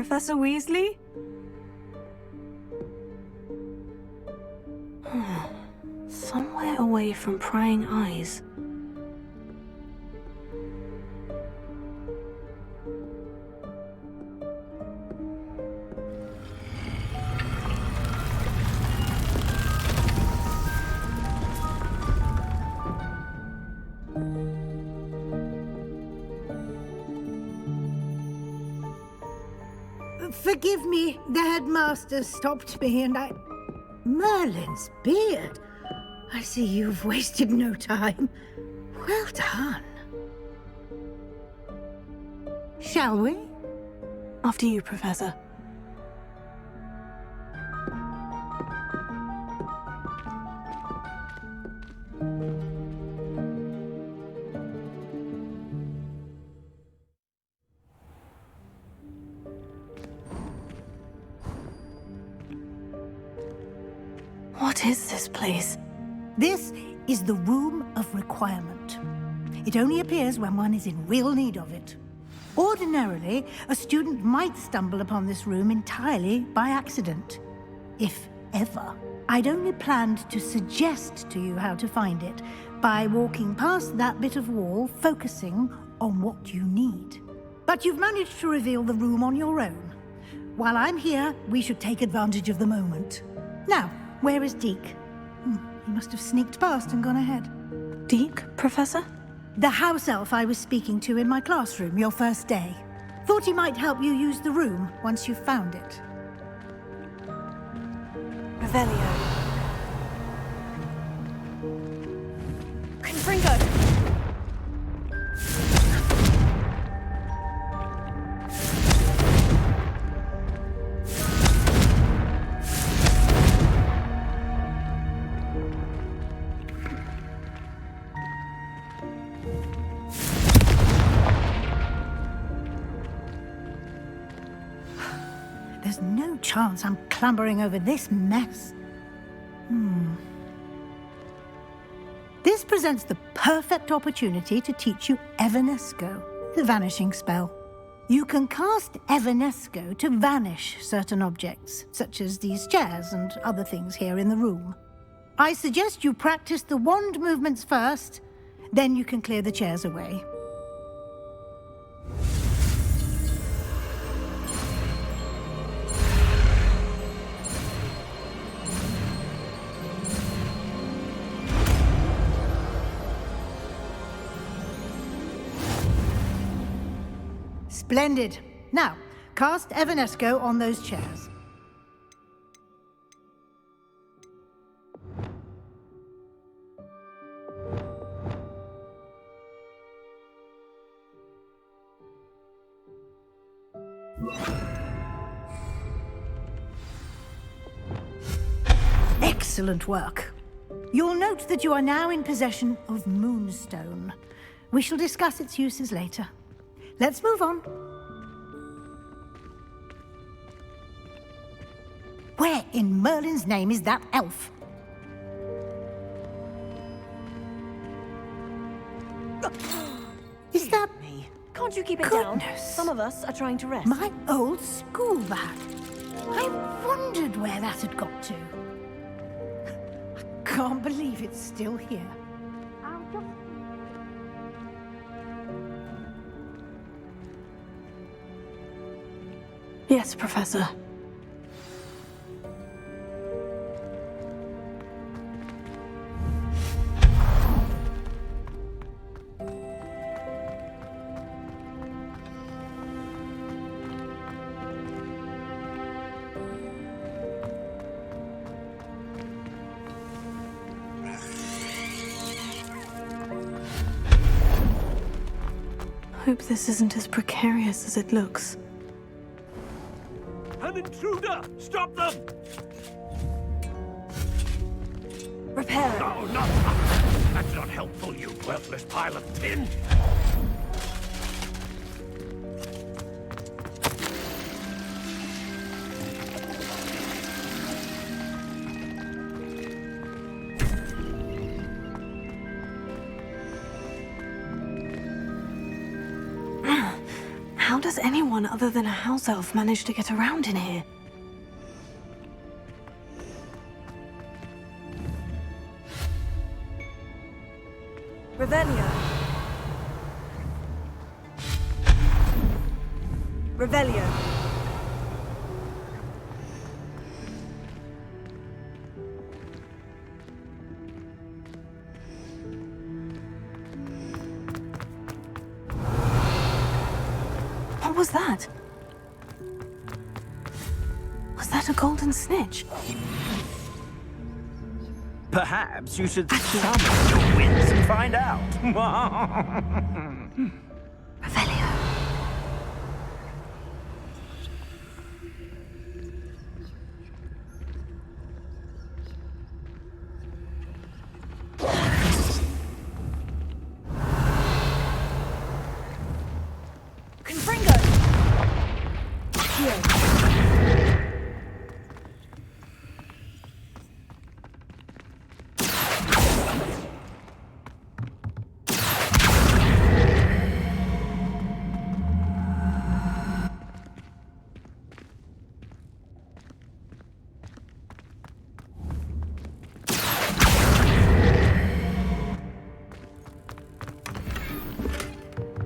Professor Weasley? Somewhere away from prying eyes. Forgive me, the headmaster stopped me and I... Merlin's beard. I see you've wasted no time. Well done. Shall we? After you, Professor. What is this place? This is the Room of Requirement. It only appears when one is in real need of it. Ordinarily, a student might stumble upon this room entirely by accident, if ever. I'd only planned to suggest to you how to find it by walking past that bit of wall, focusing on what you need. But you've managed to reveal the room on your own. While I'm here, we should take advantage of the moment. Now, where is Deke? He must have sneaked past and gone ahead. Deke, Professor? The house elf I was speaking to in my classroom your first day. Thought he might help you use the room once you've found it. Revelio. Confringo! There's no chance I'm clambering over this mess. This presents the perfect opportunity to teach you Evanesco, the vanishing spell. You can cast Evanesco to vanish certain objects, such as these chairs and other things here in the room. I suggest you practice the wand movements first, then you can clear the chairs away. Splendid. Now, cast Evanesco on those chairs. Excellent work. You'll note that you are now in possession of Moonstone. We shall discuss its uses later. Let's move on. Where in Merlin's name is that elf? Is that me? Can't you keep it down? Some of us are trying to rest. My old school bag. I wondered where that had got to. I can't believe it's still here. Yes, Professor. Hope this isn't as precarious as it looks. An intruder! Stop them! Repair it. No, not... That's not helpful, you worthless pile of tin! How does anyone other than a house elf manage to get around in here? Revelio. Revelio. What was that? Was that a golden snitch? Perhaps you should summon your wits and find out. Revelio. Confringo. Here.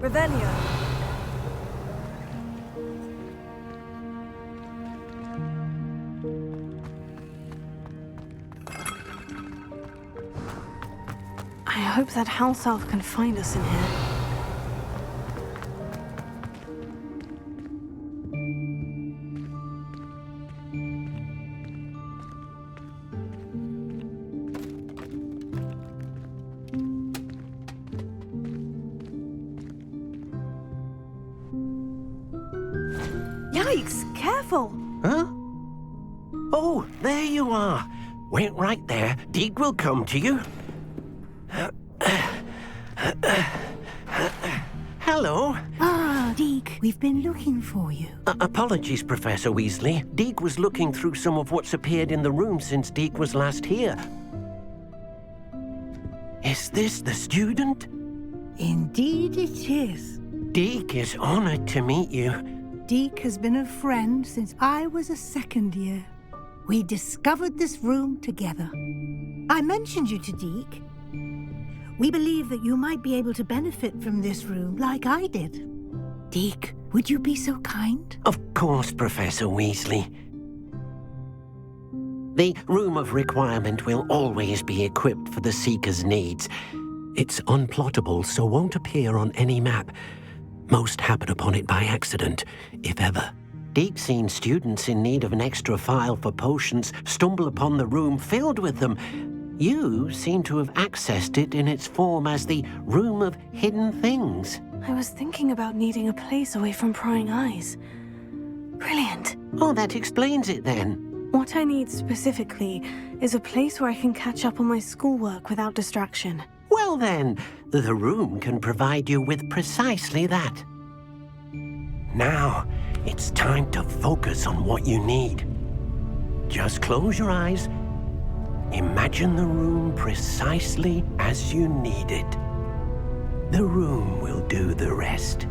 Revelio. I hope that house elf can find us in here. Yikes! Careful! Huh? Oh, there you are. Wait right there. Deke will come to you. Hello. Ah, Deke, we've been looking for you. Apologies, Professor Weasley. Deke was looking through some of what's appeared in the room since Deke was last here. Is this the student? Indeed it is. Deke is honored to meet you. Deke has been a friend since I was a second year. We discovered this room together. I mentioned you to Deke. We believe that you might be able to benefit from this room like I did. Deke, would you be so kind? Of course, Professor Weasley. The Room of Requirement will always be equipped for the Seeker's needs. It's unplottable, so won't appear on any map. Most happen upon it by accident, if ever. Deke's seen students in need of an extra file for potions stumble upon the room filled with them. You seem to have accessed it in its form as the Room of Hidden Things. I was thinking about needing a place away from prying eyes. Brilliant. Oh, that explains it then. What I need specifically is a place where I can catch up on my schoolwork without distraction. Well then, the room can provide you with precisely that. Now, it's time to focus on what you need. Just close your eyes. Imagine the room precisely as you need it. The room will do the rest.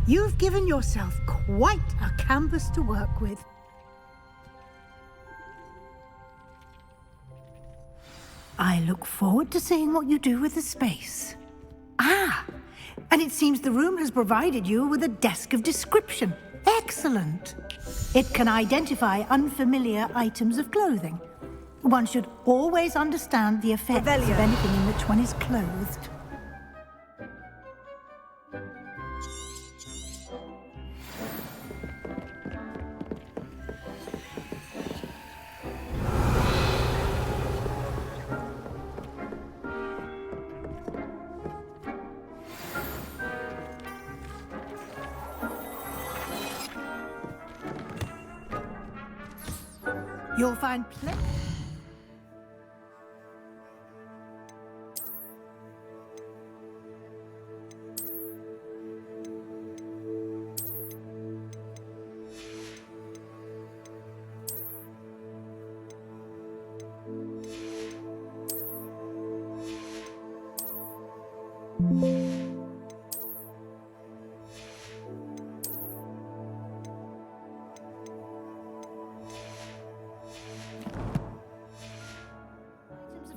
You've given yourself quite a canvas to work with. I look forward to seeing what you do with the space. Ah, and it seems the room has provided you with a desk of description. Excellent. It can identify unfamiliar items of clothing. One should always understand the effects of anything in which one is clothed. You'll find plenty.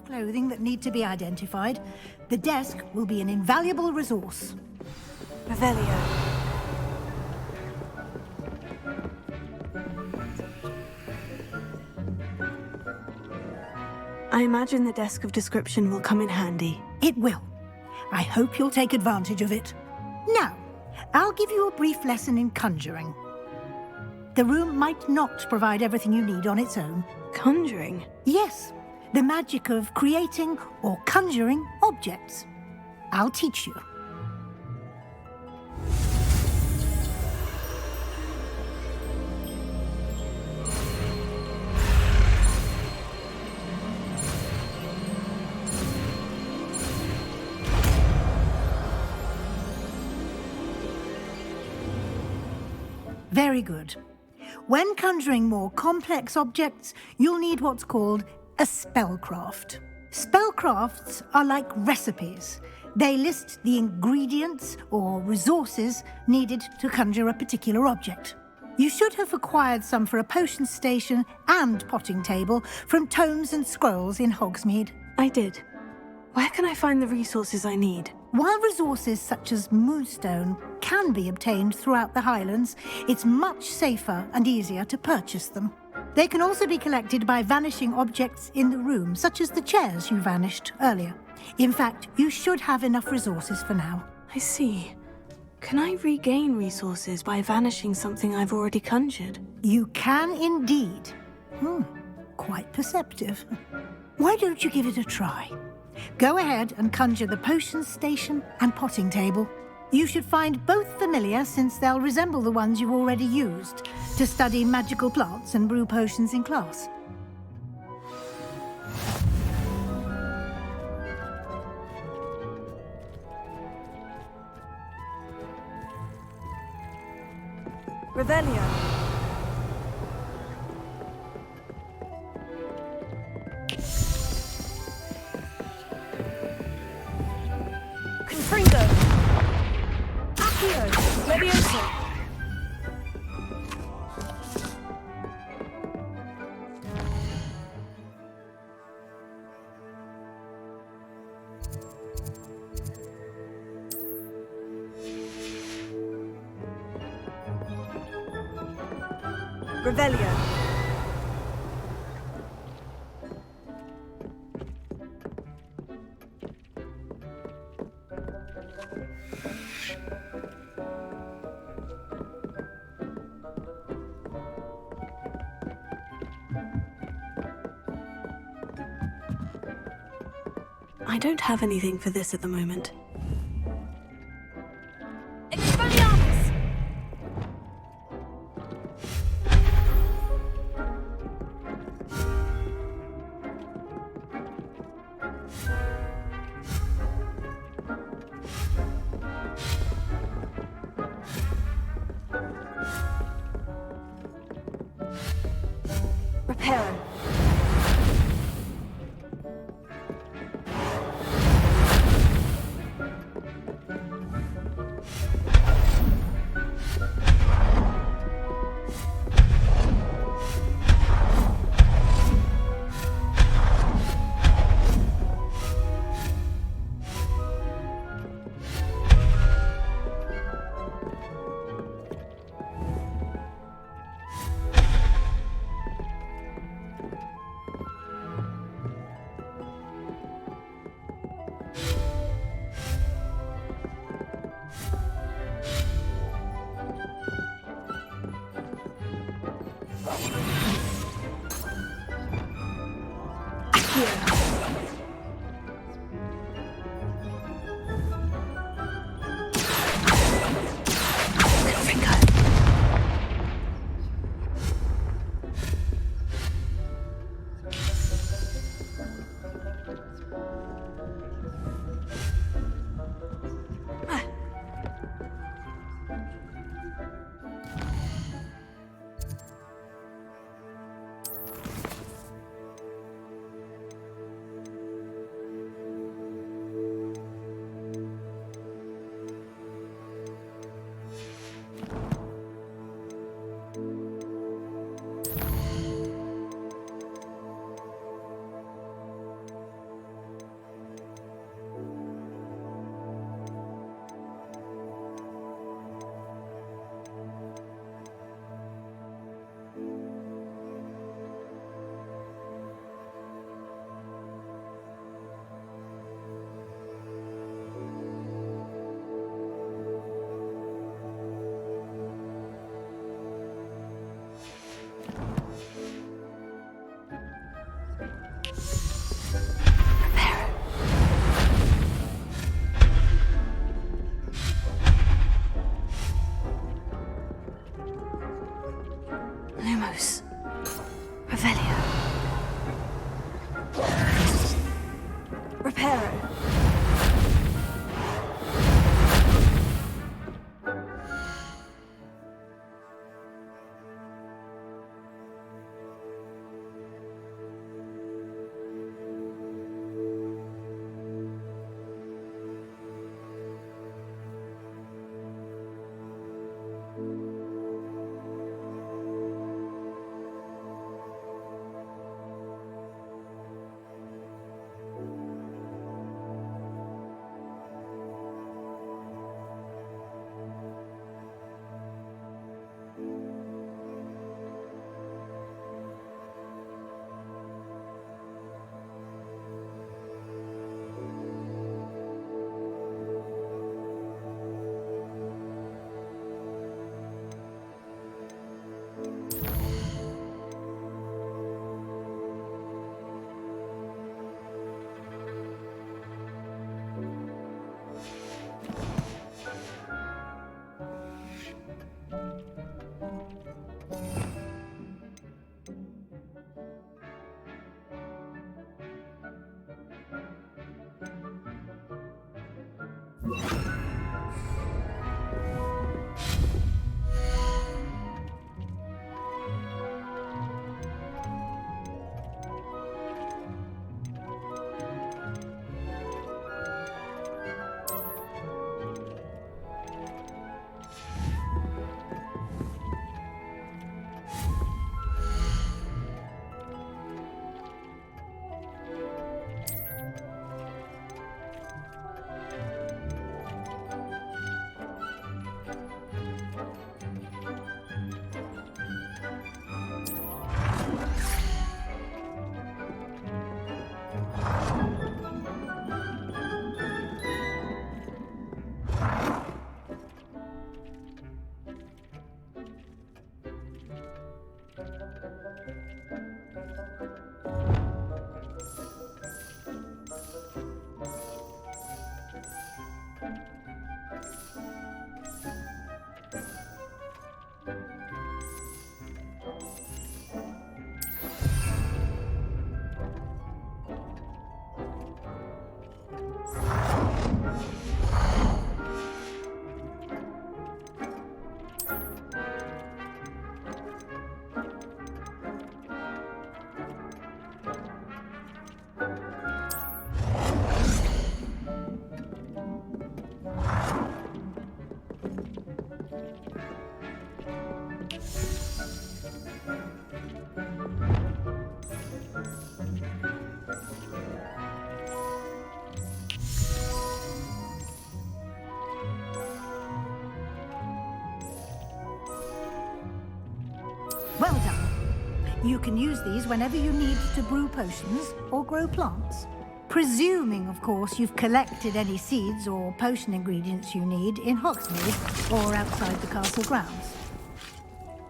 Clothing that need to be identified. The desk will be an invaluable resource. Revelio. I imagine the desk of description will come in handy. It will. I hope you'll take advantage of it. Now, I'll give you a brief lesson in conjuring. The room might not provide everything you need on its own. Conjuring? Yes. The magic of creating or conjuring objects. I'll teach you. Very good. When conjuring more complex objects, you'll need what's called a spellcraft. Spellcrafts are like recipes. They list the ingredients or resources needed to conjure a particular object. You should have acquired some for a potion station and potting table from tomes and scrolls in Hogsmeade. I did. Where can I find the resources I need? While resources such as moonstone can be obtained throughout the Highlands, it's much safer and easier to purchase them. They can also be collected by vanishing objects in the room, such as the chairs you vanished earlier. In fact, you should have enough resources for now. I see. Can I regain resources by vanishing something I've already conjured? You can indeed. Quite perceptive. Why don't you give it a try? Go ahead and conjure the potion station and potting table. You should find both familiar, since they'll resemble the ones you've already used to study magical plants and brew potions in class. Revelio. Confringo. Accio. Levioso. Revelio. I don't have anything for this at the moment. Expelliarmus. Reparo. Reparo. Well done. You can use these whenever you need to brew potions or grow plants. Presuming, of course, you've collected any seeds or potion ingredients you need in Hogsmeade or outside the castle grounds.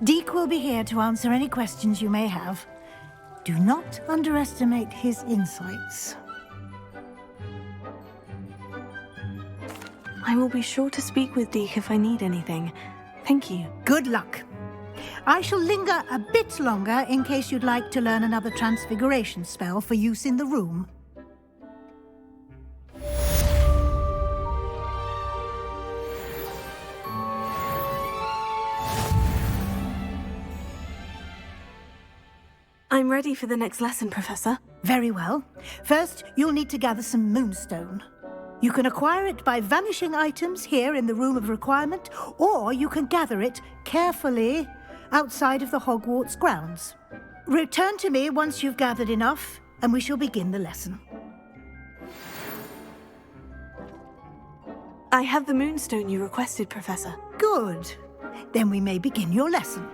Deke will be here to answer any questions you may have. Do not underestimate his insights. I will be sure to speak with Deke if I need anything. Thank you. Good luck. I shall linger a bit longer in case you'd like to learn another transfiguration spell for use in the room. I'm ready for the next lesson, Professor. Very well. First, you'll need to gather some moonstone. You can acquire it by vanishing items here in the Room of Requirement, or you can gather it carefully outside of the Hogwarts grounds. Return to me once you've gathered enough, and we shall begin the lesson. I have the moonstone you requested, Professor. Good. Then we may begin your lesson.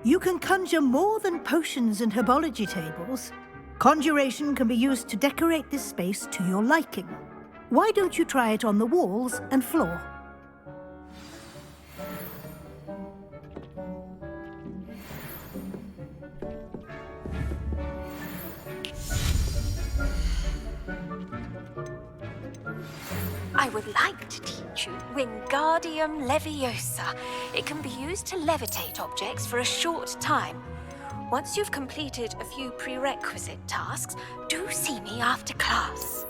You can conjure more than potions and herbology tables. Conjuration can be used to decorate this space to your liking. Why don't you try it on the walls and floor? I would like to teach you Wingardium Leviosa. It can be used to levitate objects for a short time. Once you've completed a few prerequisite tasks, do see me after class.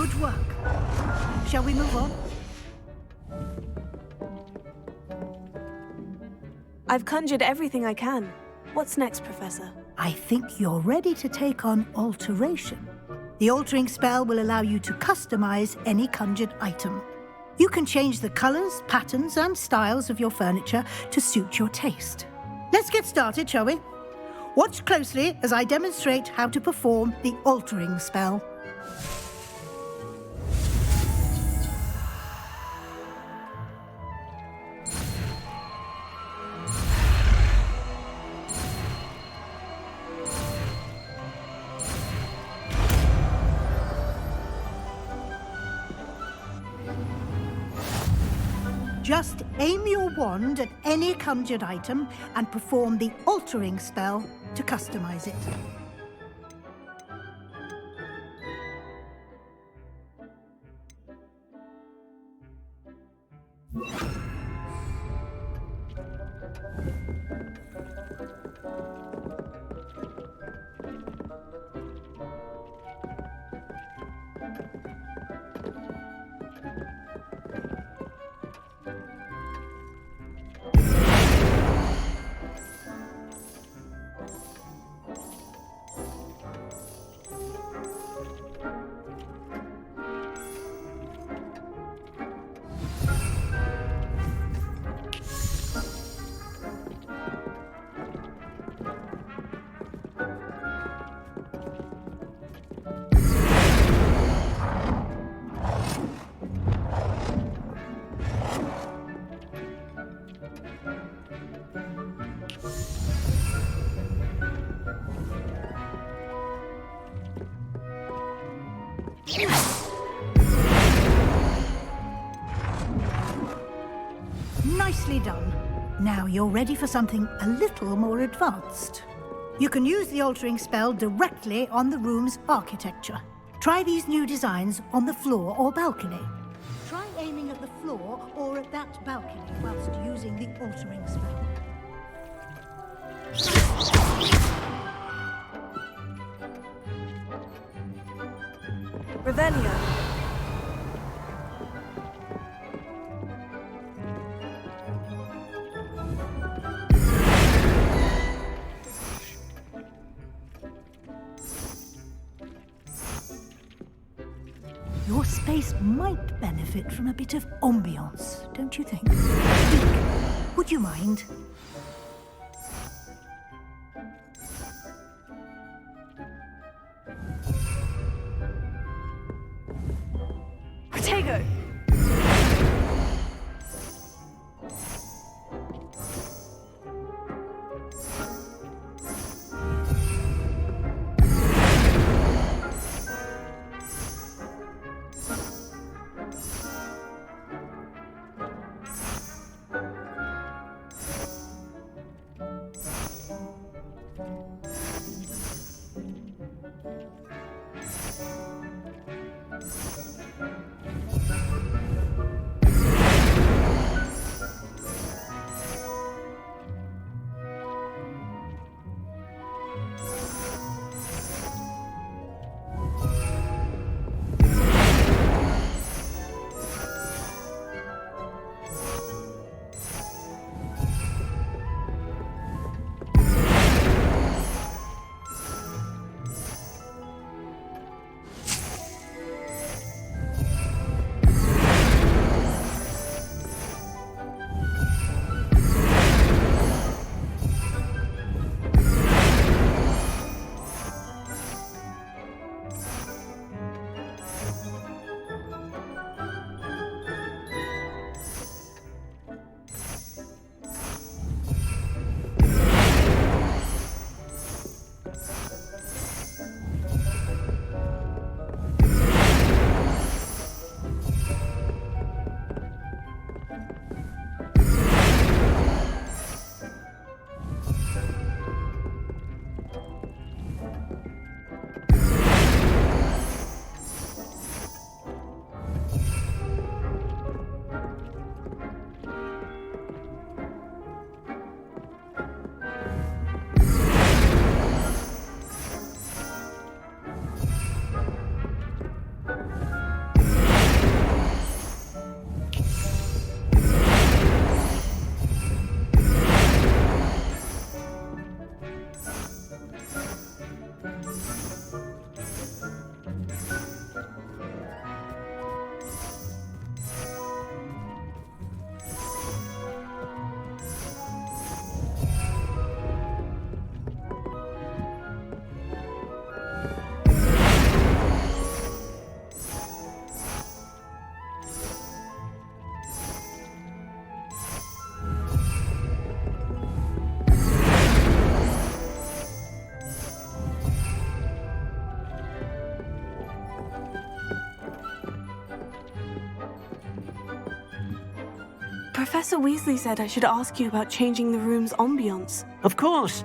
Good work. Shall we move on? I've conjured everything I can. What's next, Professor? I think you're ready to take on alteration. The altering spell will allow you to customize any conjured item. You can change the colors, patterns, and styles of your furniture to suit your taste. Let's get started, shall we? Watch closely as I demonstrate how to perform the altering spell. Just aim your wand at any conjured item and perform the altering spell to customize it. Nicely done. Now you're ready for something a little more advanced. You can use the altering spell directly on the room's architecture. Try these new designs on the floor or balcony. Try aiming at the floor or at that balcony whilst using the altering spell. Revelio. Your space might benefit from a bit of ambiance, don't you think? Deke, would you mind? Protego. Professor Weasley said I should ask you about changing the room's ambiance. Of course.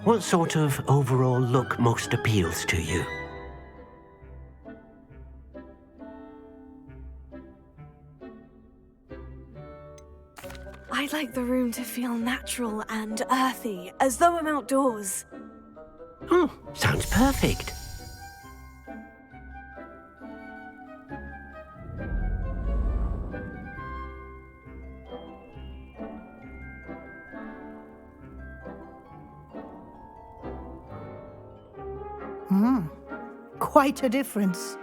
What sort of overall look most appeals to you? I'd like the room to feel natural and earthy, as though I'm outdoors. Oh, sounds perfect. Quite a difference.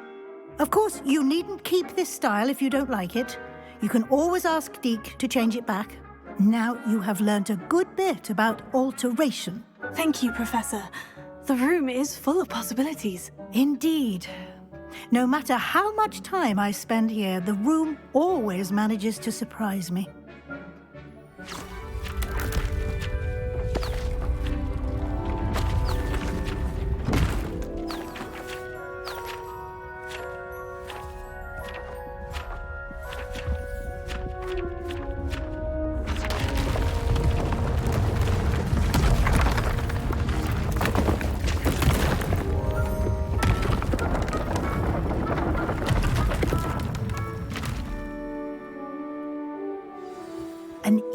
Of course, you needn't keep this style if you don't like it. You can always ask Deke to change it back. Now you have learnt a good bit about alteration. Thank you, Professor. The room is full of possibilities. Indeed. No matter how much time I spend here, the room always manages to surprise me.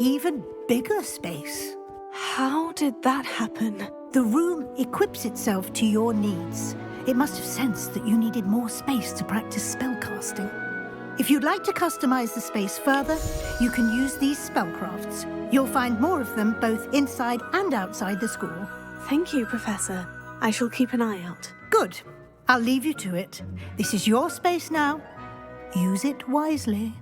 even bigger space. How did that happen? The room equips itself to your needs. It must have sensed that you needed more space to practice spellcasting. If you'd like to customize the space further, you can use these spellcrafts. You'll find more of them both inside and outside the school. Thank you, Professor. I shall keep an eye out. Good. I'll leave you to it. This is your space now. Use it wisely.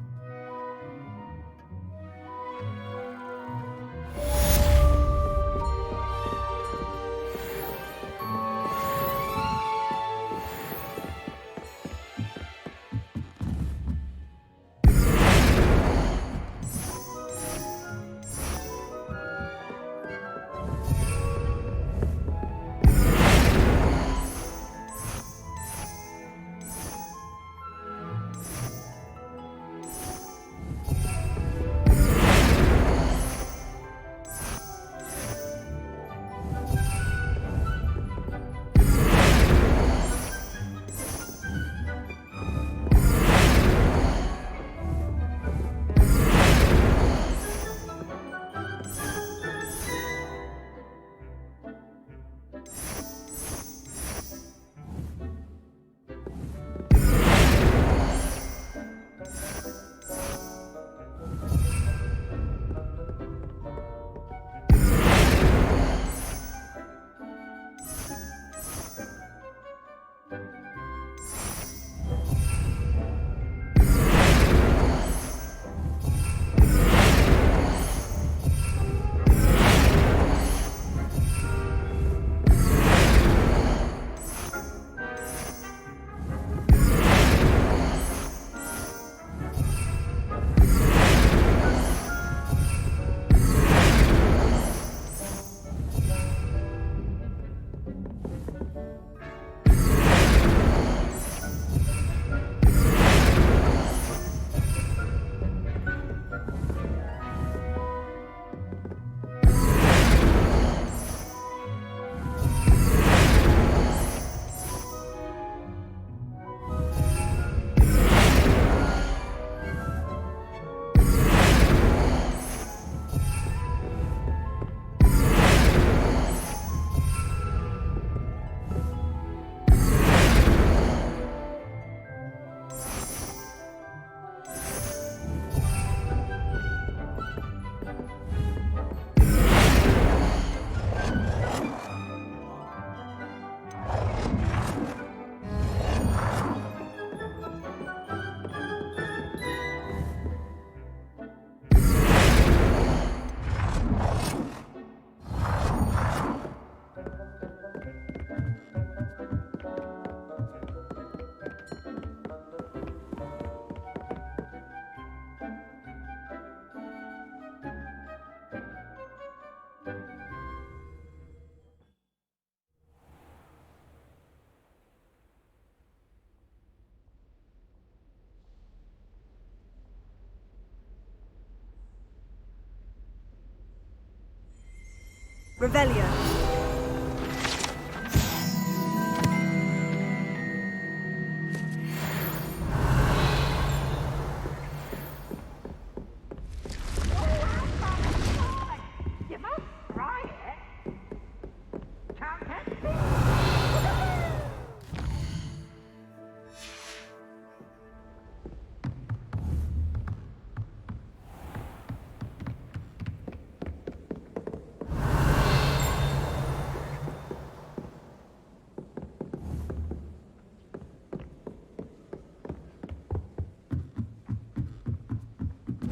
Revelio.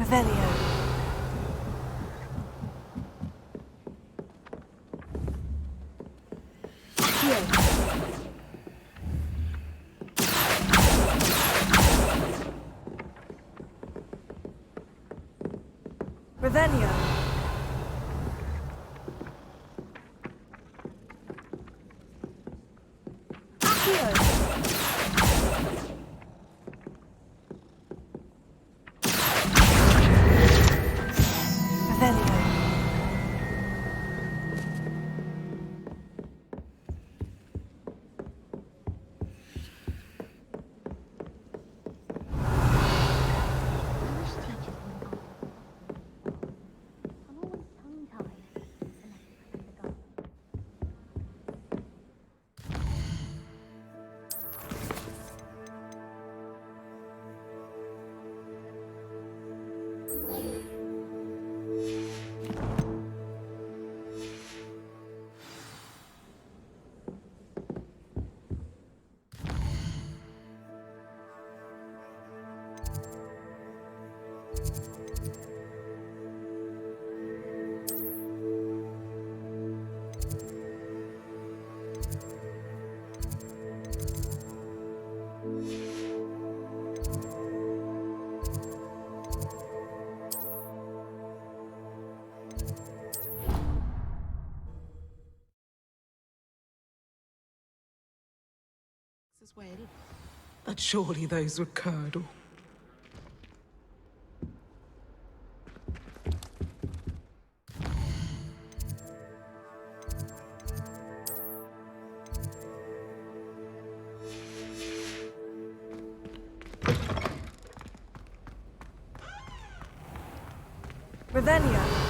Revelio. Revelio. But surely those were curdle. Revelio.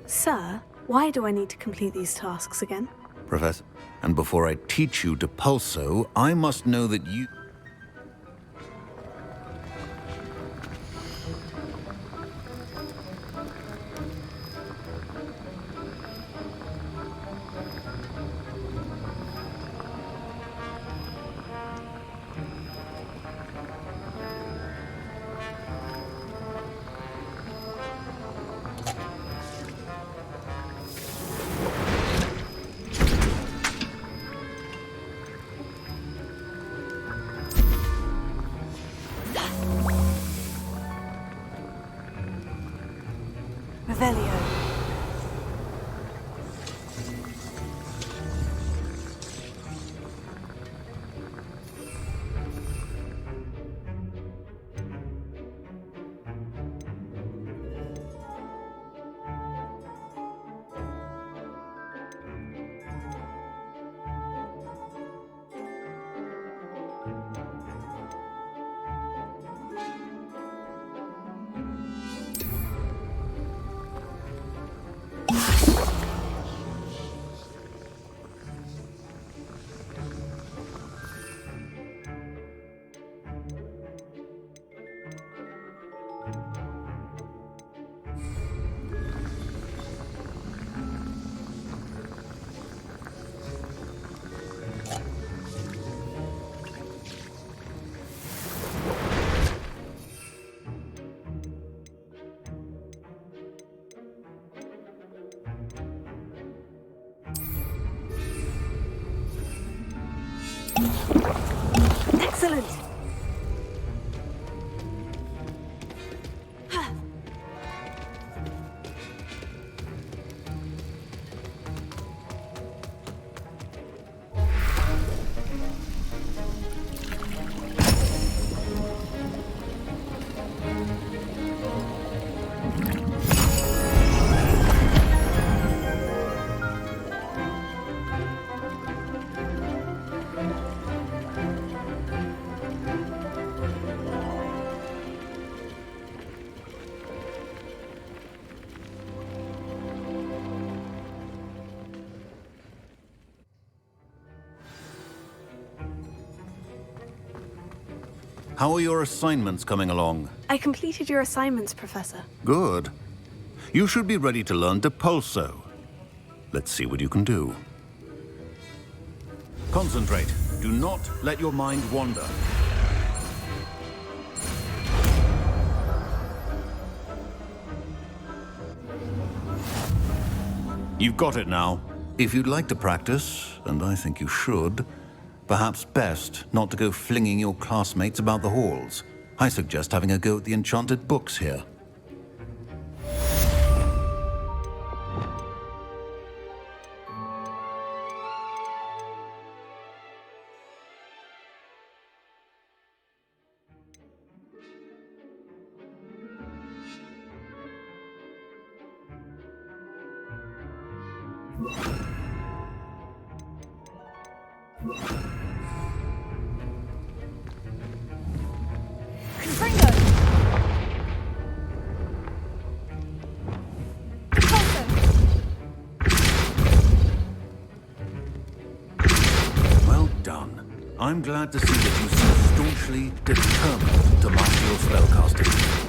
Sir, why do I need to complete these tasks again? Professor, and before I teach you Depulso, I must know that you... Revelio. Excellent! How are your assignments coming along? I completed your assignments, Professor. Good. You should be ready to learn Depulso. Let's see what you can do. Concentrate. Do not let your mind wander. You've got it now. If you'd like to practice, and I think you should, perhaps best not to go flinging your classmates about the halls. I suggest having a go at the enchanted books here. I'm glad to see that you seem staunchly determined to master your spellcasting.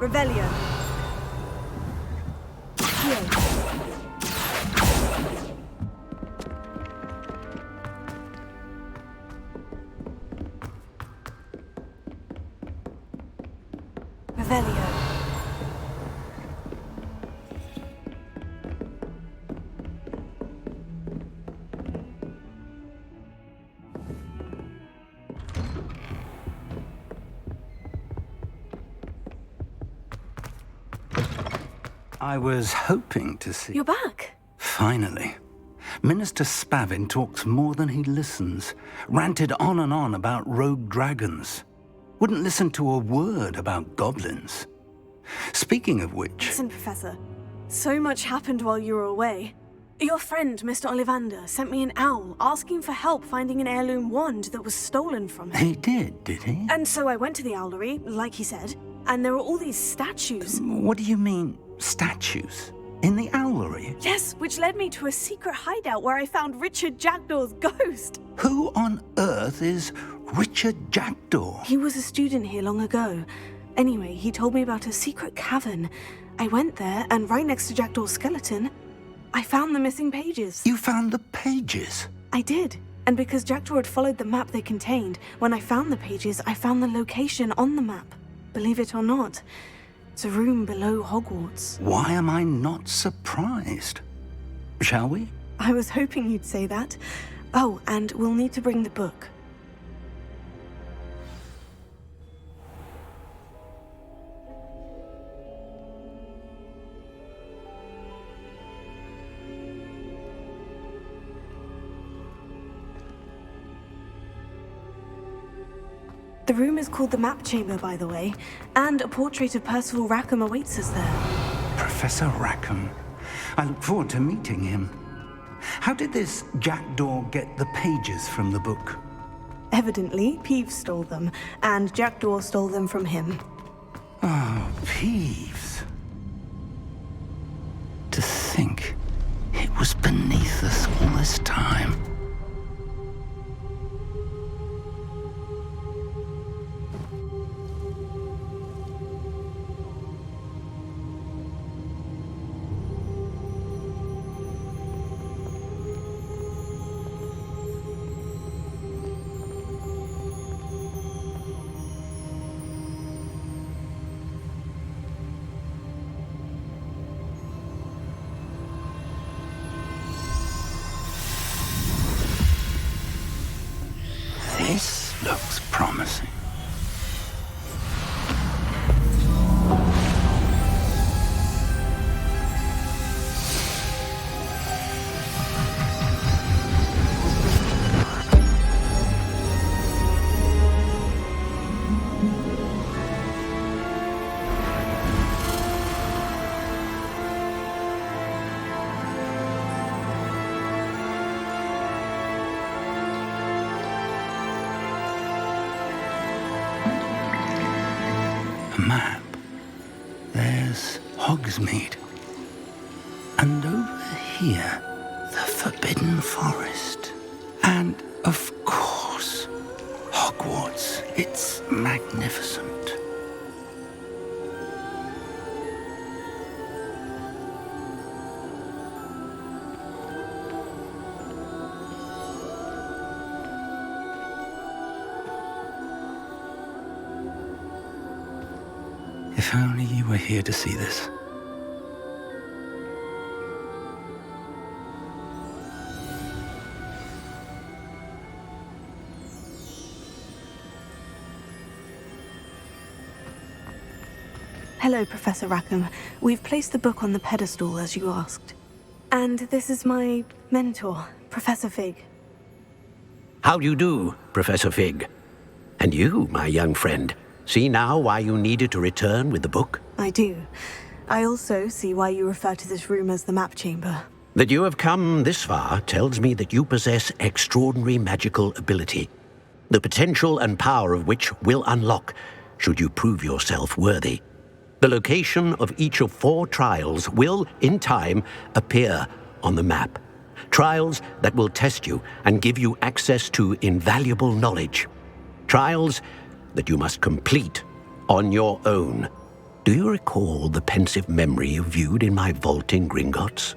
Revelio. Revelio. I was hoping to see... You're back. Finally. Minister Spavin talks more than he listens. Ranted on and on about rogue dragons. Wouldn't listen to a word about goblins. Speaking of which... Listen, Professor. So much happened while you were away. Your friend, Mr. Ollivander, sent me an owl asking for help finding an heirloom wand that was stolen from him. He did he? And so I went to the owlery, like he said, and there were all these statues. What do you mean, statues? In the owlery? Yes, which led me to a secret hideout where I found Richard Jackdaw's ghost. Who on earth is Richard Jackdaw? He was a student here long ago. Anyway, he told me about a secret cavern. I went there, and right next to Jackdaw's skeleton, I found the missing pages. You found the pages? I did. And because Jackdaw had followed the map they contained, when I found the pages, I found the location on the map. Believe it or not, it's a room below Hogwarts. Why am I not surprised? Shall we? I was hoping you'd say that. Oh, and we'll need to bring the book. The room is called the Map Chamber, by the way, and a portrait of Percival Rackham awaits us there. Professor Rackham. I look forward to meeting him. How did this Jackdaw get the pages from the book? Evidently, Peeves stole them, and Jackdaw stole them from him. Oh, Peeves. To think it was beneath us all this time. This looks promising. A map. There's Hogsmeade. And over here, the Forbidden Forest. And, of course, Hogwarts. It's magnificent. If only you were here to see this. Hello, Professor Rackham. We've placed the book on the pedestal, as you asked. And this is my mentor, Professor Fig. How do you do, Professor Fig? And you, my young friend, see now why you needed to return with the book? I do. I also see why you refer to this room as the map chamber. That you have come this far tells me that you possess extraordinary magical ability, the potential and power of which will unlock should you prove yourself worthy. The location of each of 4 trials will, in time, appear on the map. Trials that will test you and give you access to invaluable knowledge. Trials that you must complete on your own. Do you recall the pensive memory you viewed in my vault in Gringotts?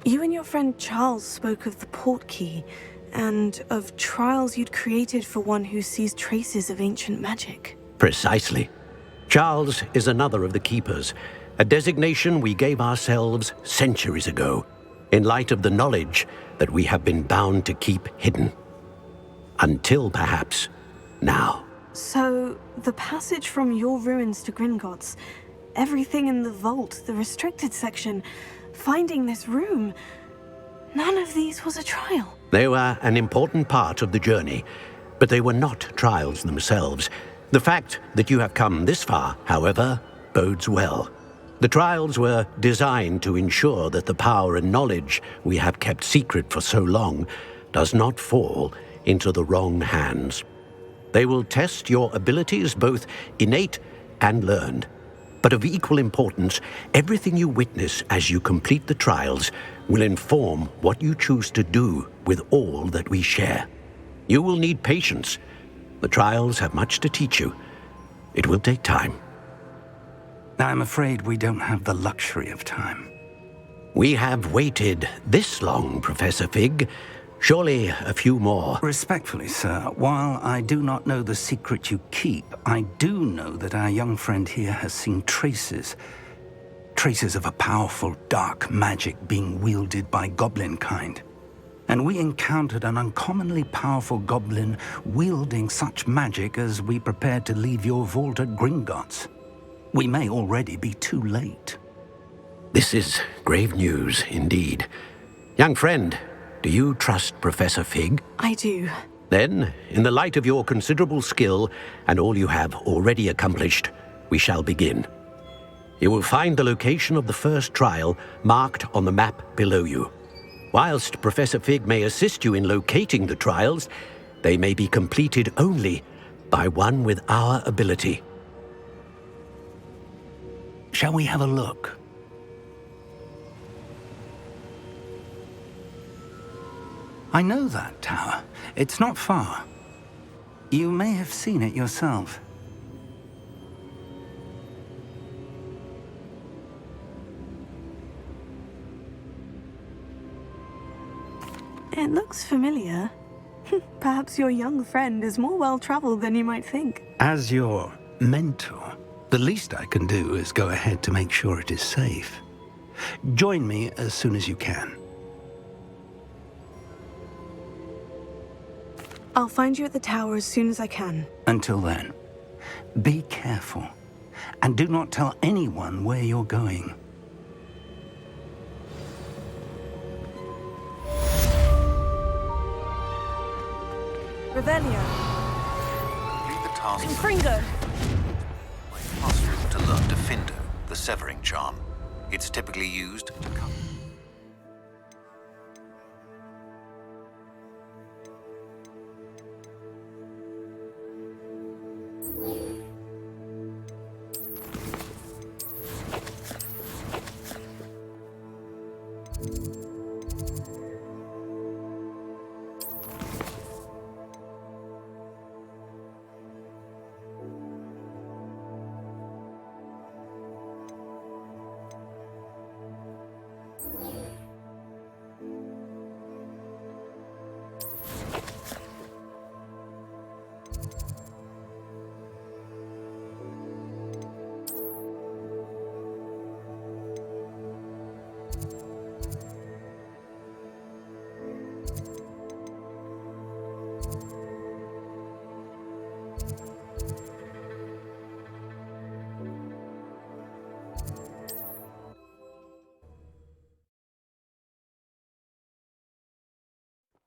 You and your friend Charles spoke of the port key, and of trials you'd created for one who sees traces of ancient magic. Precisely. Charles is another of the keepers, a designation we gave ourselves centuries ago, in light of the knowledge that we have been bound to keep hidden. Until perhaps now. So, the passage from your ruins to Gringotts, everything in the vault, the restricted section, finding this room, none of these was a trial. They were an important part of the journey, but they were not trials themselves. The fact that you have come this far, however, bodes well. The trials were designed to ensure that the power and knowledge we have kept secret for so long does not fall into the wrong hands. They will test your abilities, both innate and learned. But of equal importance, everything you witness as you complete the trials will inform what you choose to do with all that we share. You will need patience. The trials have much to teach you. It will take time. I'm afraid we don't have the luxury of time. We have waited this long, Professor Fig. Surely a few more. Respectfully, sir, while I do not know the secret you keep, I do know that our young friend here has seen traces of a powerful dark magic being wielded by goblin kind. And we encountered an uncommonly powerful goblin wielding such magic as we prepared to leave your vault at Gringotts. We may already be too late. This is grave news indeed. Young friend, do you trust Professor Fig? I do. Then, in the light of your considerable skill and all you have already accomplished, we shall begin. You will find the location of the first trial marked on the map below you. Whilst Professor Fig may assist you in locating the trials, they may be completed only by one with our ability. Shall we have a look? I know that tower. It's not far. You may have seen it yourself. It looks familiar. Perhaps your young friend is more well-traveled than you might think. As your mentor, the least I can do is go ahead to make sure it is safe. Join me as soon as you can. I'll find you at the tower as soon as I can. Until then, be careful, and do not tell anyone where you're going. Revelio. Complete the task. Confringo. To learn Defindo, the severing charm. It's typically used to cut.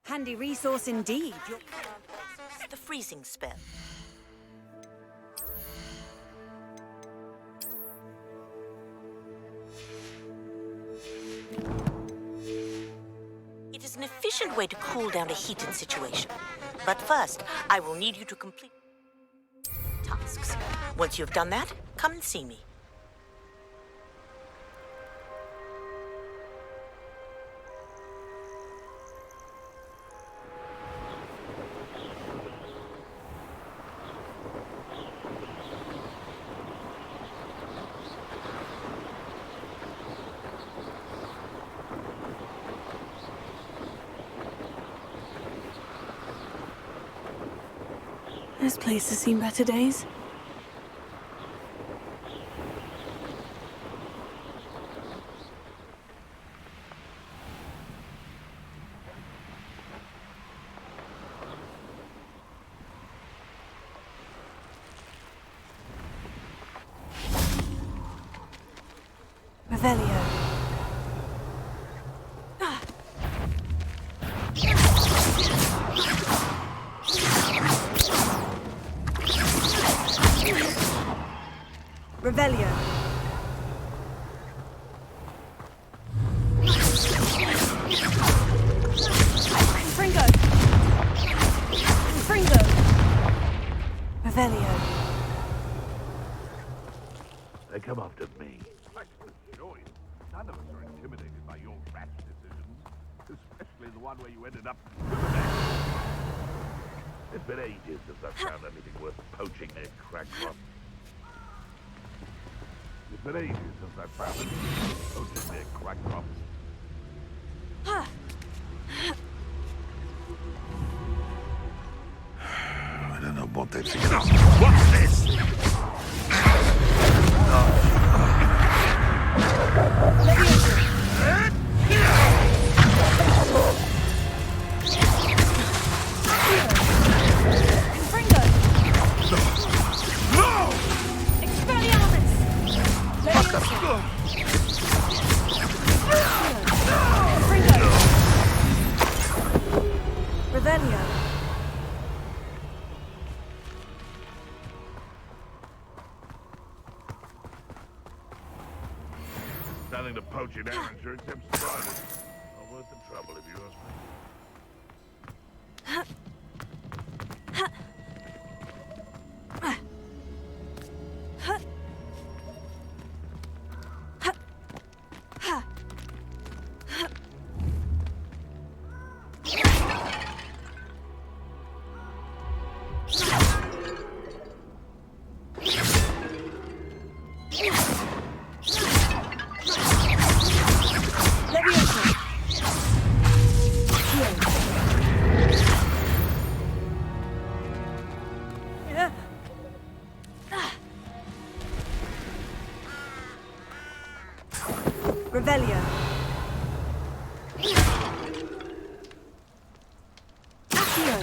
Handy resource indeed. The freezing spell. It is an efficient way to cool down a heated situation. But first, I will need you to complete tasks. Once you have done that, come and see me. This place has seen better days. Revelio. Revelio. Confringo. Confringo. Revelio. They come after me. None of us are intimidated by your rash decisions, especially the one where you ended up. It's been ages since I've found anything worth poaching their crack from. It's been ages since I've found anything worth poaching their crack from. I don't know what they've seen. What's this? Revelio. Nothing to poach in amateur except spiders. Not worth the trouble if you ask me. Revelio. Accio.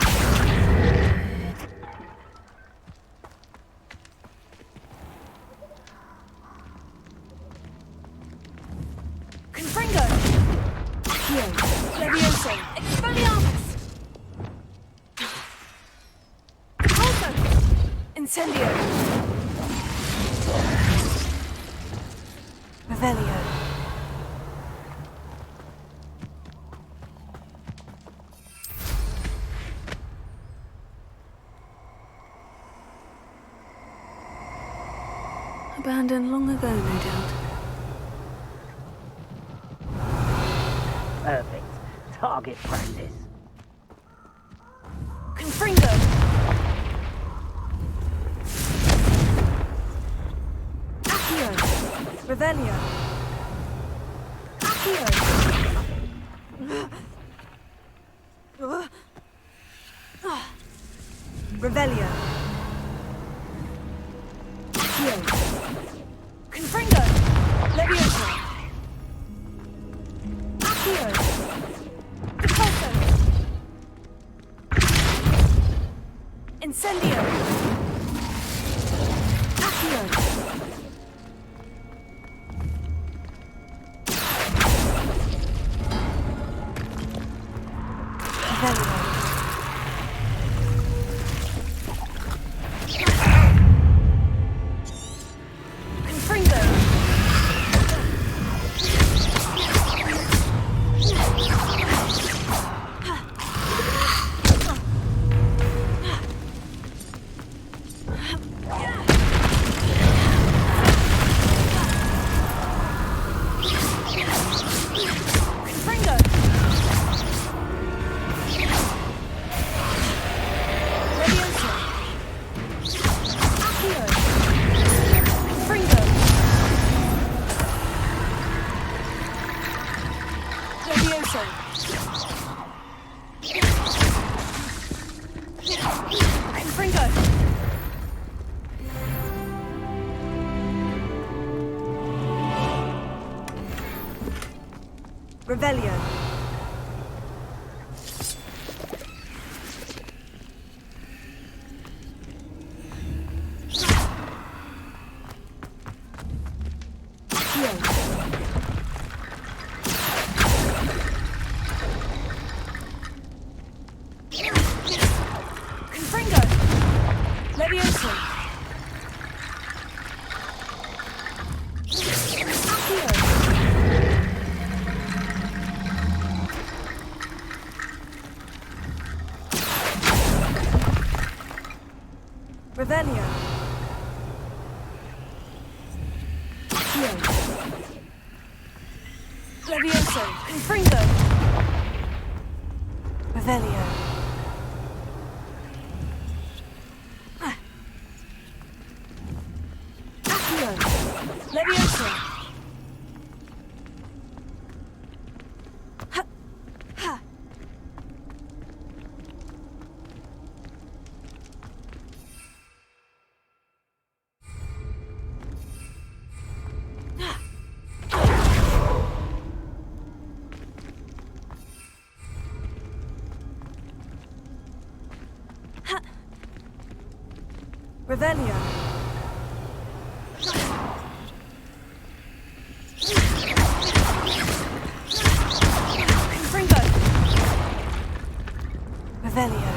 Confringo. Accio. Levioso. Expelliarmus. Also. Incendio. Revelio. Abandoned long ago, no doubt. Perfect. Target practice. Confringo. Accio. Revelio. Accio. Revelio. Accio. Confringo. Levioso. Accio. Repulso. Incendio. Accio. Revelio. Confringo. Revelio. Confringo. Levioso. Revelio. Levioso. Confringo. Revelio. Accio. Levioso. Ha. Ha. Revelio. Confringo. Revelio.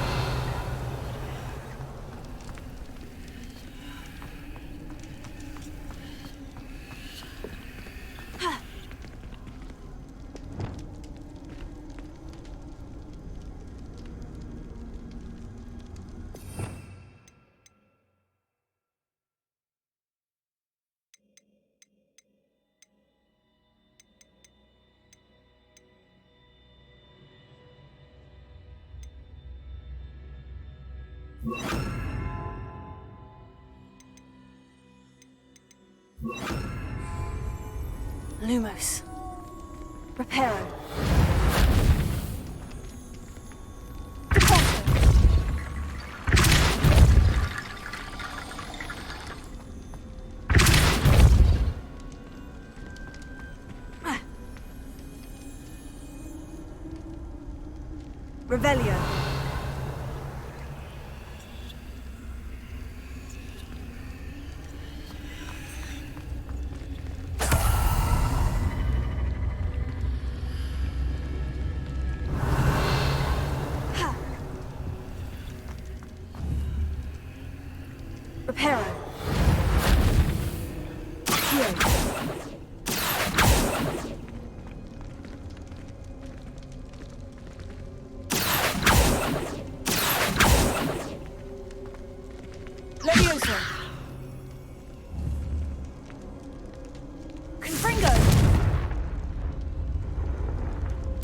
Lumos. Reparo. Revelio. Reparo. Heal. Levioso. Confringo.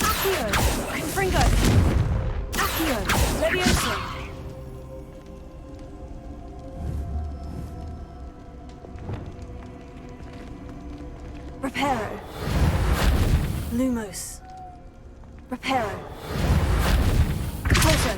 Accio. Confringo. Accio. Levioso. Reparo. Lumos. Reparo. Capulso.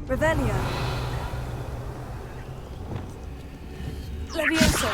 Revelio. Levioso.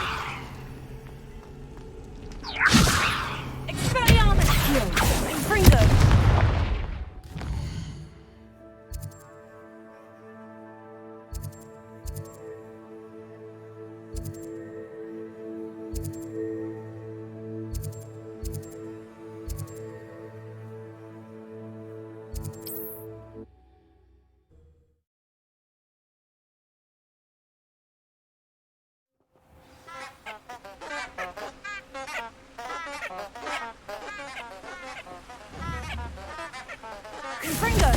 Confringo!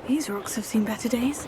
These rocks have seen better days.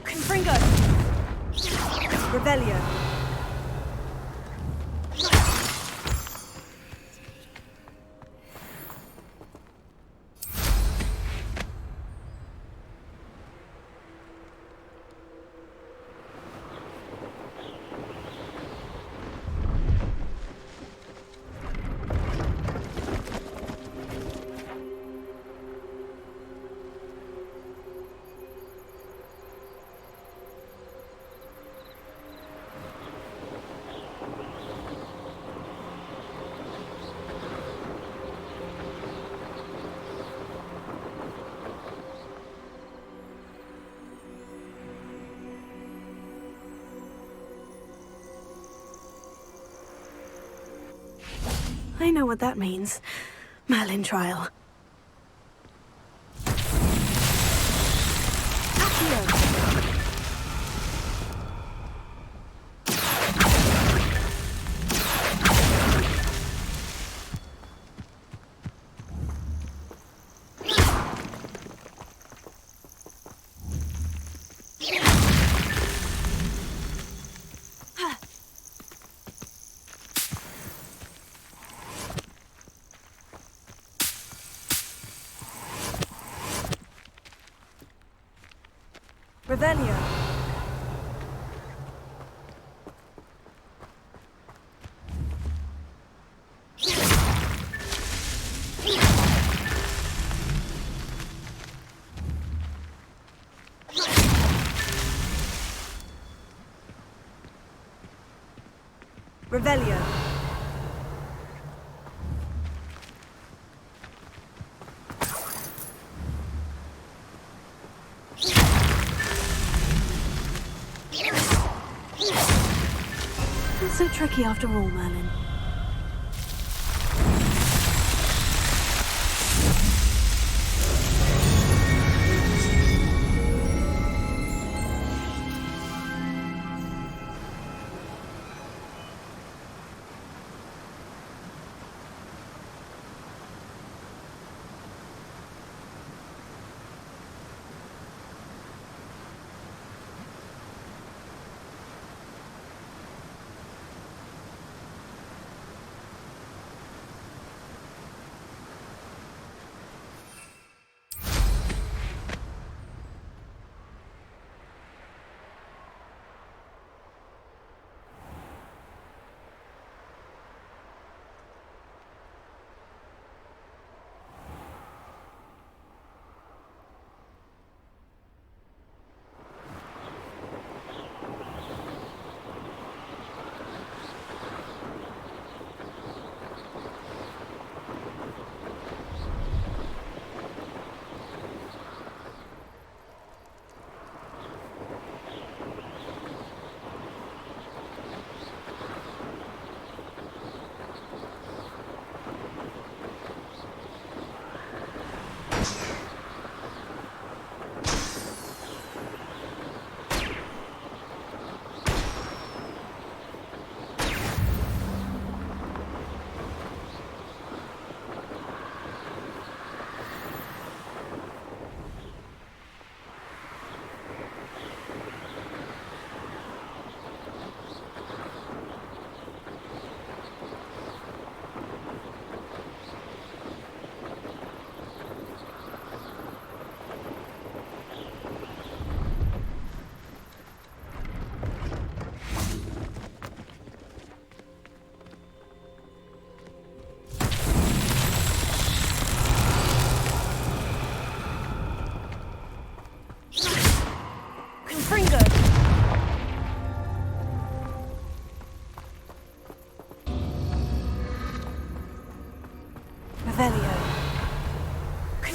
Confringo! Revelio! I know what that means. Merlin trial. Revelio! Revelio! Not so tricky after all, Merlin.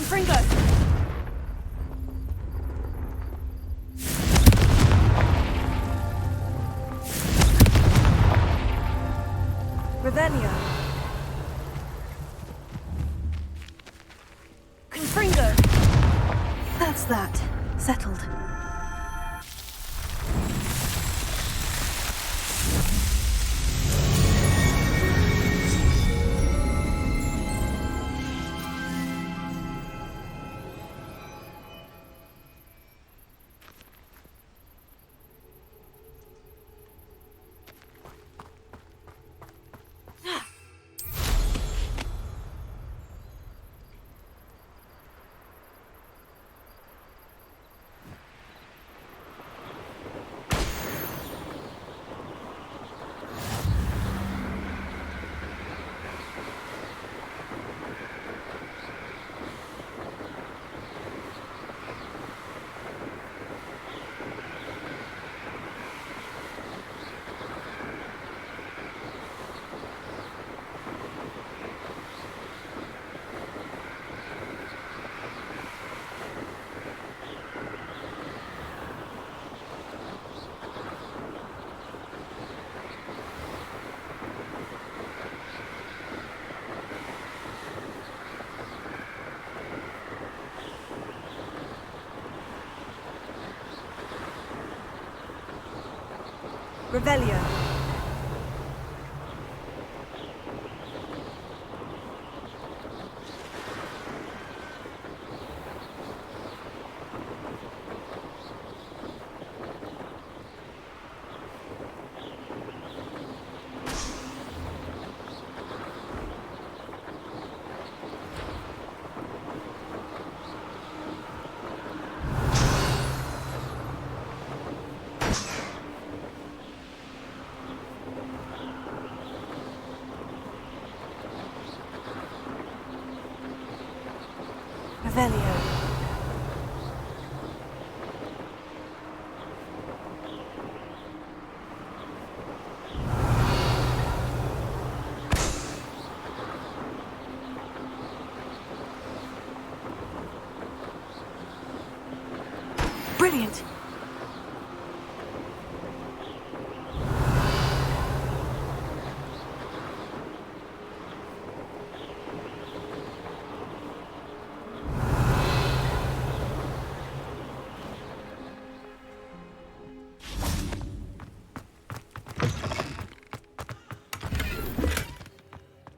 Confringo! Revelio! Confringo! That's that. Settled. Revelio. Revelio. Brilliant.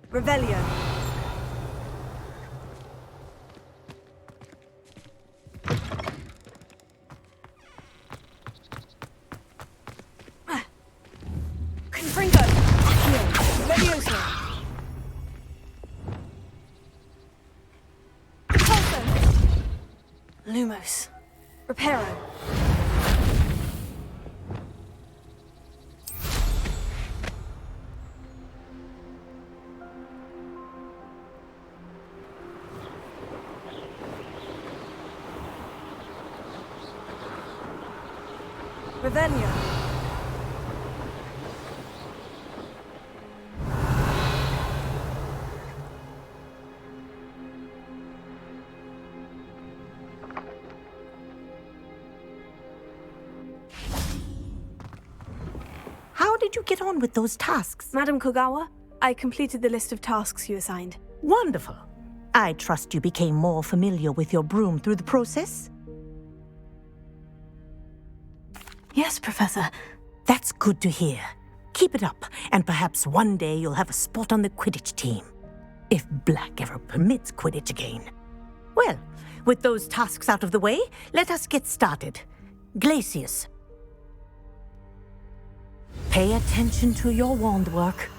Revelio. Confringo. Accio. Levioso. Pulso. Lumos. Reparo. Revelio. How did you get on with those tasks? Madam Kogawa, I completed the list of tasks you assigned. Wonderful. I trust you became more familiar with your broom through the process? Yes, Professor. That's good to hear. Keep it up, and perhaps one day you'll have a spot on the Quidditch team. If Black ever permits Quidditch again. Well, with those tasks out of the way, let us get started. Glacius. Pay attention to your wand work.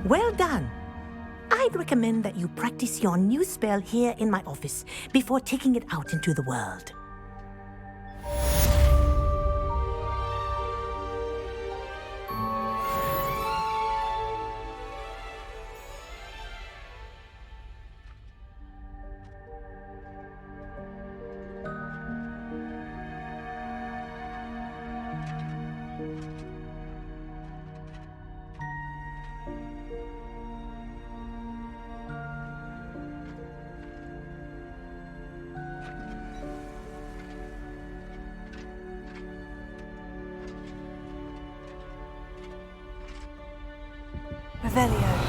Well done. I'd recommend that you practice your new spell here in my office before taking it out into the world. Revelio.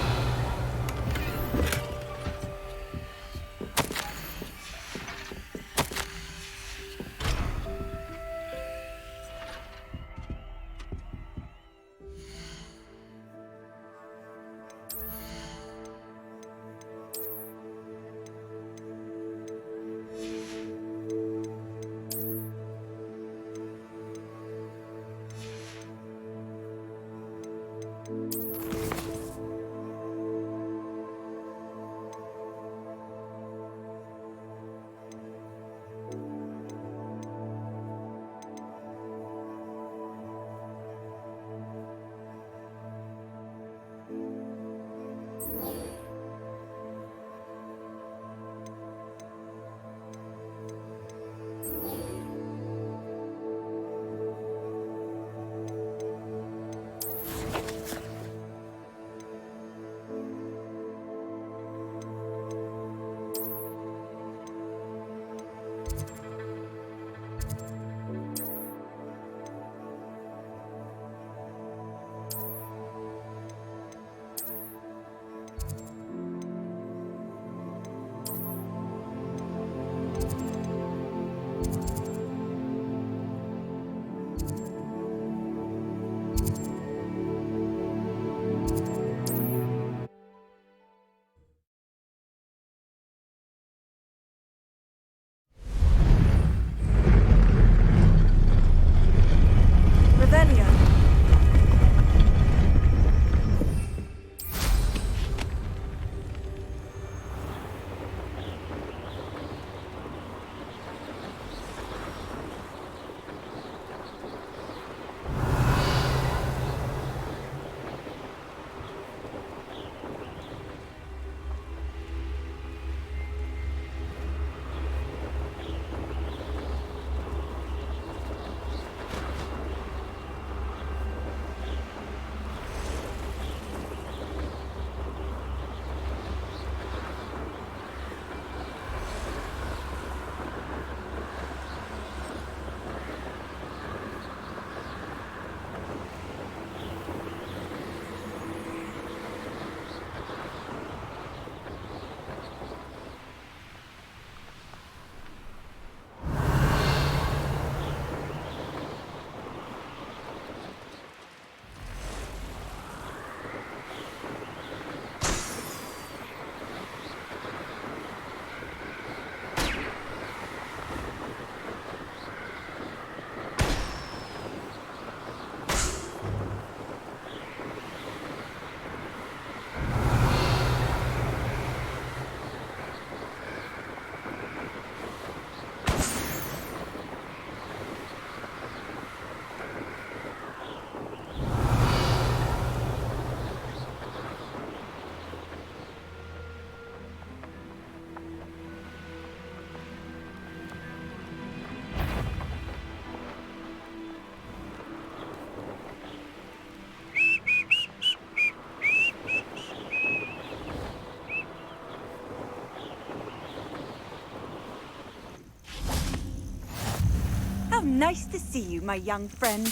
Nice to see you, my young friend.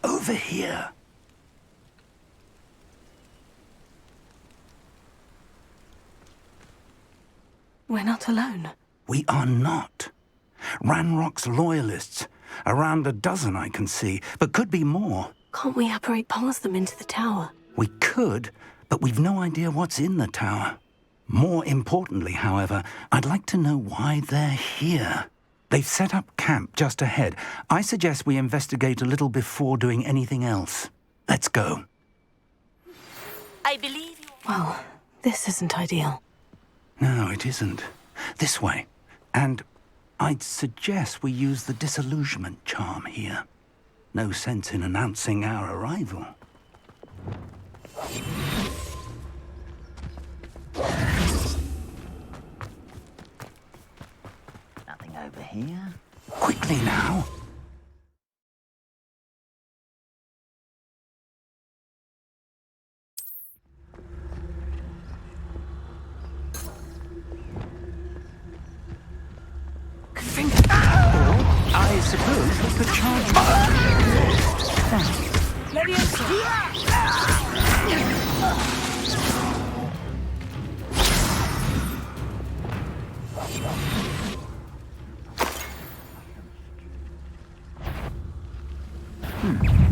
Over here. We're not alone. We are not. Ranrock's loyalists. Around a dozen I can see, but could be more. Can't we apparate past them into the tower? We could, but we've no idea what's in the tower. More importantly, however, I'd like to know why they're here. They've set up camp just ahead. I suggest we investigate a little before doing anything else. Let's go. I believe you... Well, this isn't ideal. No, it isn't. This way. And I'd suggest we use the disillusionment charm here. No sense in announcing our arrival. Nothing over here. Quickly now. the charge.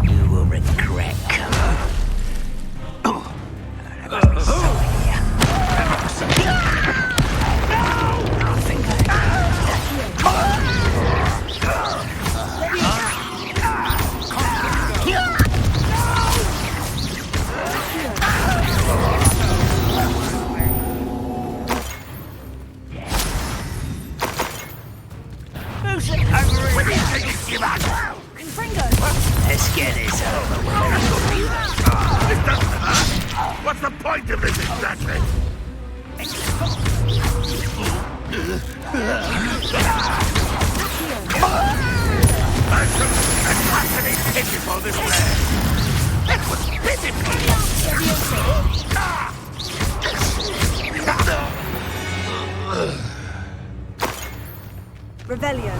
You will regret coming. There must be something here. I think Who's it over with his give up? Let's get this over with. This doesn't hurt. What's the point of this exactly? And utterly pitiful this land. That was pitiful. Revelio.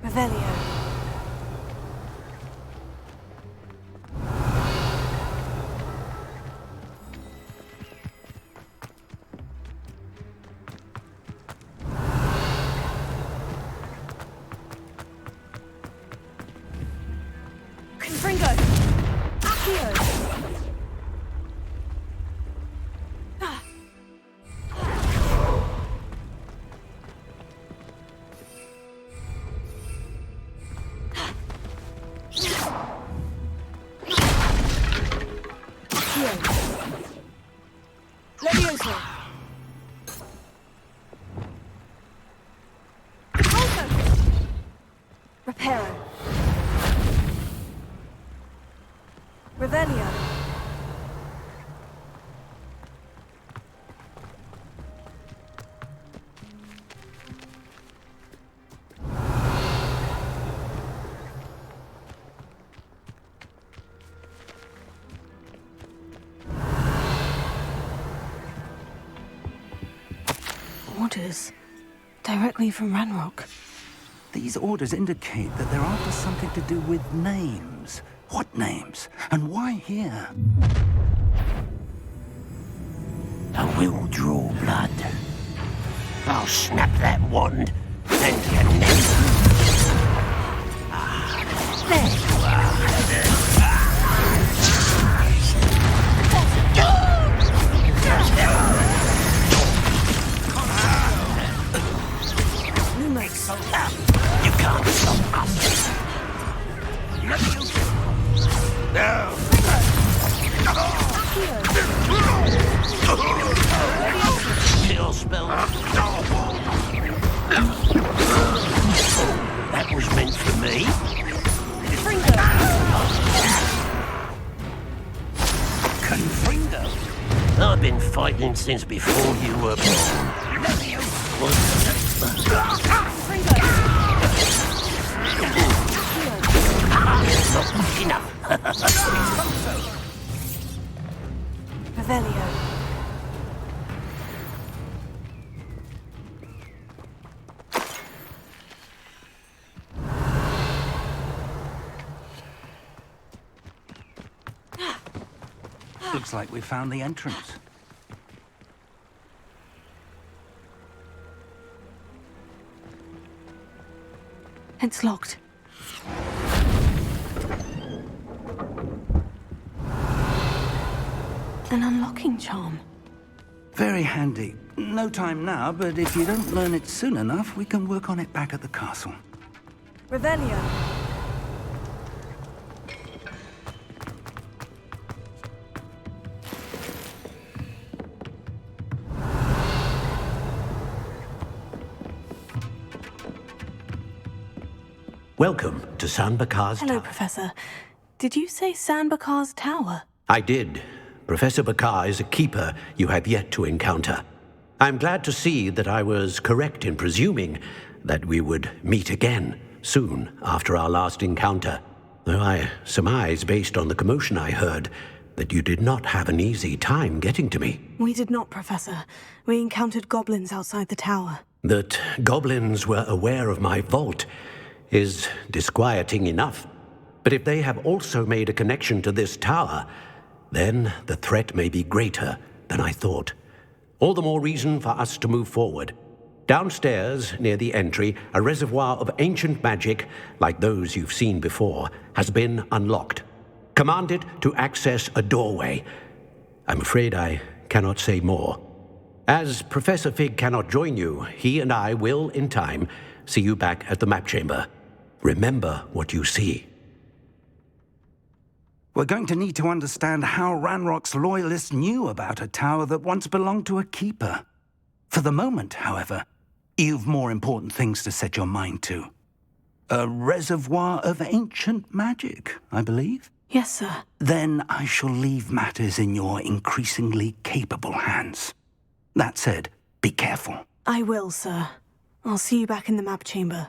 Revelio. Confringo. Accio. Levioso. Reparo. Revelio. Orders directly from Ranrock. These orders indicate that they're after something to do with names. What names? And why here? I will draw blood. I'll snap that wand and connect. There you are. You can't stop us. No. Kill spell. That was meant for me. Confringo? I've been fighting since before you were born. Not enough. Revelio. Looks like we found the entrance. It's locked. An unlocking charm. Very handy. No time now, but if you don't learn it soon enough, we can work on it back at the castle. Revelio. Welcome to Sanbakar's Hello, tower. Professor. Did you say Sanbakar's tower? I did. Professor Bakar is a keeper you have yet to encounter. I'm glad to see that I was correct in presuming that we would meet again soon after our last encounter, though I surmise, based on the commotion I heard, that you did not have an easy time getting to me. We did not, Professor. We encountered goblins outside the tower. That goblins were aware of my vault is disquieting enough. But if they have also made a connection to this tower, then the threat may be greater than I thought. All the more reason for us to move forward. Downstairs, near the entry, a reservoir of ancient magic, like those you've seen before, has been unlocked. Command it to access a doorway. I'm afraid I cannot say more. As Professor Fig cannot join you, he and I will, in time, see you back at the map chamber. Remember what you see. We're going to need to understand how Ranrock's loyalists knew about a tower that once belonged to a keeper. For the moment, however, you've more important things to set your mind to. A reservoir of ancient magic, I believe? Yes, sir. Then I shall leave matters in your increasingly capable hands. That said, be careful. I will, sir. I'll see you back in the map chamber.